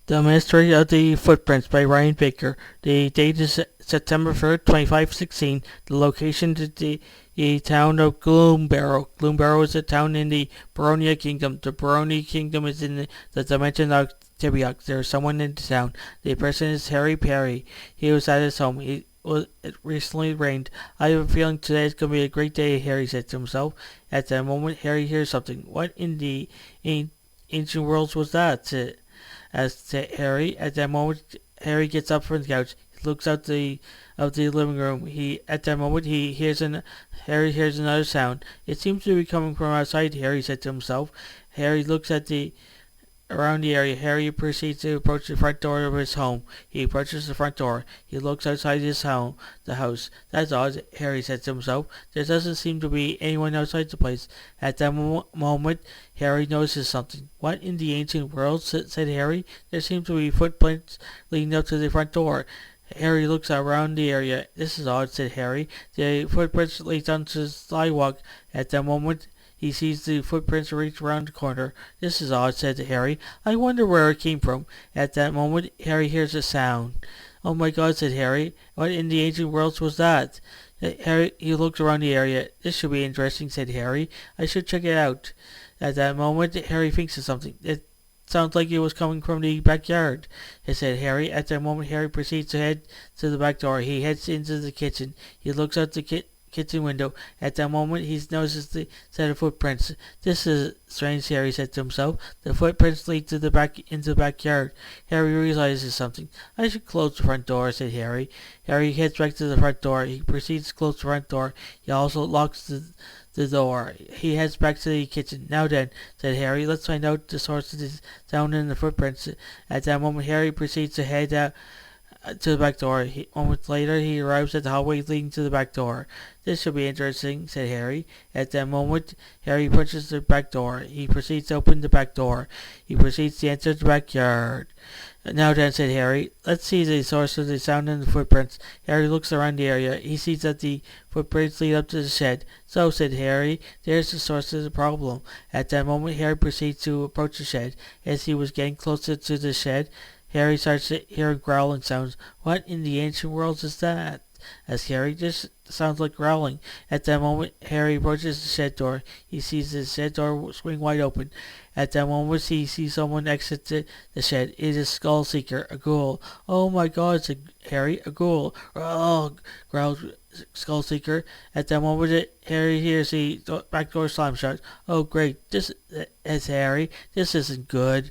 The Mystery of the Footprints by Ryan Baker. The date is September 3rd, 2516. The location is the town of Gloombarrow. Gloombarrow is a town in the Bronia Kingdom. The Bronia Kingdom is in the dimension of Tibiok. There is someone in the town. The person is Harry Perry. He was at his home. It recently rained. I have a feeling today is going to be a great day, Harry said to himself. At that moment, Harry hears something. What in the ancient worlds was that? Asked Harry. At that moment, Harry gets up from the couch. He looks out of the living room. Harry hears another sound. It seems to be coming from outside, Harry said to himself. Harry looks around the area. Harry proceeds to approach the front door of his home. He approaches the front door. He looks outside the house. That's odd, Harry said to himself. There doesn't seem to be anyone outside the place. At that moment, Harry notices something. What in the ancient world? Said Harry. There seem to be footprints leading up to the front door. Harry looks around the area. This is odd, said Harry. The footprints lead onto the sidewalk. At that moment, he sees the footprints reach around the corner. This is odd, said Harry. I wonder where it came from. At that moment, Harry hears a sound. Oh my God, said Harry. What in the ancient worlds was that? He looked around the area. This should be interesting, said Harry. I should check it out. At that moment, Harry thinks of something. It sounds like it was coming from the backyard, said Harry. At that moment, Harry proceeds to head to the back door. He heads into the kitchen. He looks out the kitchen window. At that moment, he notices the set of footprints. This is strange, Harry said to himself. The footprints lead into the backyard. Harry realizes something. I should close the front door, said Harry. Harry heads back to the front door. He proceeds to close the front door. He also locks the door. He heads back to the kitchen. Now then, said Harry, let's find out the source of this sound in the footprints. At that moment, Harry proceeds to head out to the back door. Moments later, he arrives at the hallway leading to the back door. This should be interesting, said Harry. At that moment, Harry pushes the back door. He proceeds to open the back door. He proceeds to enter the backyard. Now then, said Harry, let's see the source of the sound in the footprints. Harry looks around the area. He sees that the footprints lead up to the shed. So, said Harry, there's the source of the problem. At that moment, Harry proceeds to approach the shed. As he was getting closer to the shed, Harry starts hearing growling sounds. What in the ancient world is that? Asked Harry. This sounds like growling. At that moment, Harry approaches the shed door. He sees the shed door swing wide open. At that moment, he sees someone exit the shed. It is Skullseeker, a ghoul. Oh my God, said Harry, a ghoul. Oh, growled Skullseeker. At that moment, Harry hears the back door slam shut. Oh great, this is Harry. This isn't good.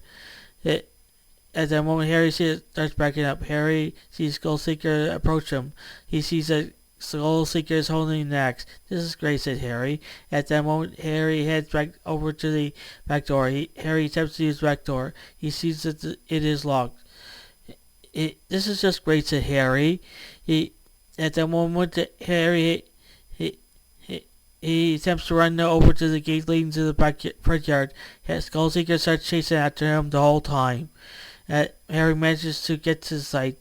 At that moment, Harry starts backing up. Harry sees Skullseeker approach him. He sees that Skullseeker is holding an axe. This is great, said Harry. At that moment, Harry heads back over to the back door. Harry attempts to use the back door. He sees that it is locked. This is just great, said Harry. At that moment, Harry he attempts to run over to the gate leading to the front yard. Skullseeker starts chasing after him the whole time. Harry manages to get to the site.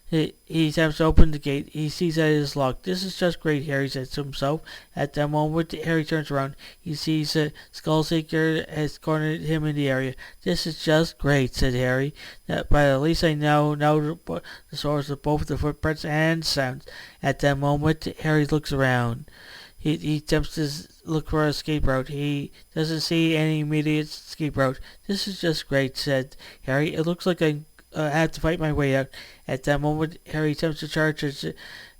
He attempts to open the gate. He sees that it is locked. This is just great, Harry says to himself. At that moment, Harry turns around. He sees Skullseeker has cornered him in the area. This is just great, said Harry. But at least I now know the source of both the footprints and sounds. At that moment, Harry looks around. He attempts to look for an escape route. He doesn't see any immediate escape route. This is just great, said Harry. It looks like I have to fight my way out. At that moment, Harry attempts to charge his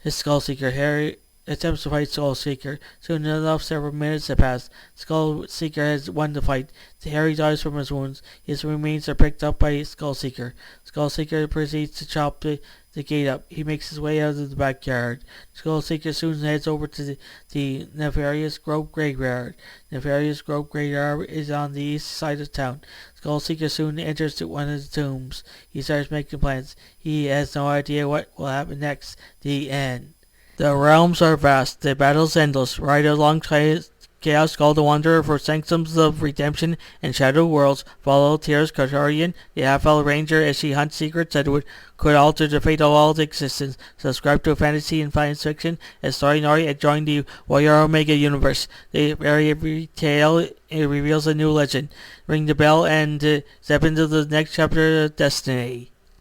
Skullseeker. Harry attempts to fight Skullseeker. Soon enough, several minutes have passed. Skullseeker has won the fight. Harry dies from his wounds. His remains are picked up by Skullseeker. Skullseeker proceeds to chop the gate up. He makes his way out of the backyard. Skullseeker soon heads over to the Nefarious Grove Graveyard. Nefarious Grove Graveyard is on the east side of town. Skullseeker soon enters one of the tombs. He starts making plans. He has no idea what will happen next. The end. The realms are vast, the battles endless. Ride alongside Chaos, Skull the Wanderer for Sanctums of Redemption and Shadow Worlds. Follow Tierra's Custodian, the half-elf ranger, as she hunts secrets that could alter the fate of all existence. Subscribe to fantasy and science fiction and story Nori and join the Warrior Omega universe. Every tale it reveals a new legend. Ring the bell and step into the next chapter of destiny.